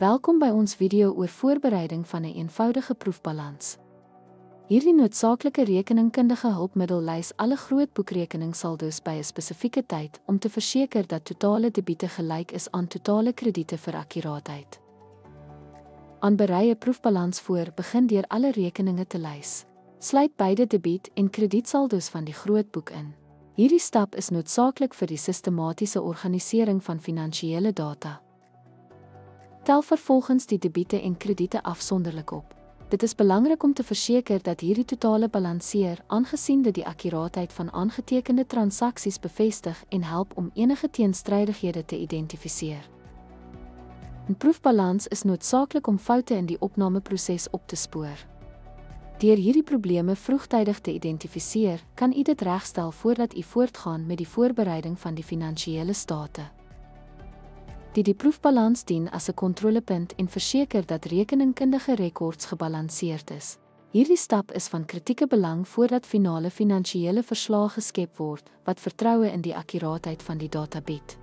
Welkom by ons video oor voorbereiding van 'n eenvoudige proefbalans. Hierdie noodsaaklike rekeningkundige hulpmiddel lys alle groot boekrekeningssaldo's by 'n spesifieke tyd om te verseker dat totale debiete gelyk is aan totale krediete vir akkuraatheid. Aanberei 'n proefbalans voor, begin deur alle rekeninge te lys. Sluit beide debiet- en kredietsaldo's van die groot boek in. Hierdie stap is noodsaaklik vir die sistematiese organisering van finansiële data. Tel vervolgens die debiete en krediete afsonderlik op. Dit is belangrik om te verseker dat hierdie totale balanseer, aangesien dit die akkuraatheid van aangetekende transaksies bevestig en help om enige teenstrydighede te identifiseer. 'n Proefbalans is noodsaaklik om foute in die opnameproses op te spoor. Deur hierdie probleme vroegtydig te identifiseer, kan u dit regstel voordat u voortgaan met die voorbereiding van die finansiële state. Die proefbalans dien as 'n kontrolepunt en verseker dat rekeningkundige rekords gebalanseerd is. Hierdie stap is van kritieke belang voordat finale finansiële verslae geskep word, wat vertroue in die akkuraatheid van die data bied.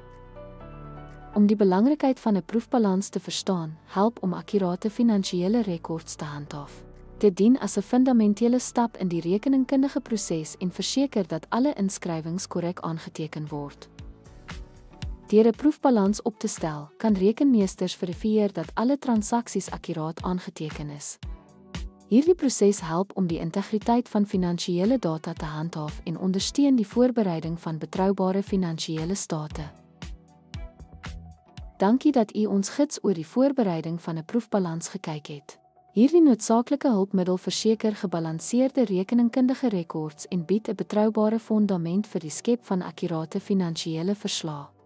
Om die belangrikheid van 'n proefbalans te verstaan, help om akkurate finansiële rekords te handhaaf. Dit dien as 'n fundamentele stap in die rekeningkundige proses en verseker dat alle inskrywings korrek aangeteken word. Deur 'n proefbalans op te stel, kan rekenmeesters verifieer dat alle transaksies akkuraat aangeteken is. Hierdie proses help om die integriteit van finansiële data te handhaaf en ondersteun die voorbereiding van betroubare finansiële state. Dankie dat u ons gids oor die voorbereiding van 'n proefbalans gekyk het. Hierdie noodsaaklike hulpmiddel verseker gebalanseerde rekeningkundige rekords en bied 'n betroubare fondament vir die skep van akkurate finansiële verslae.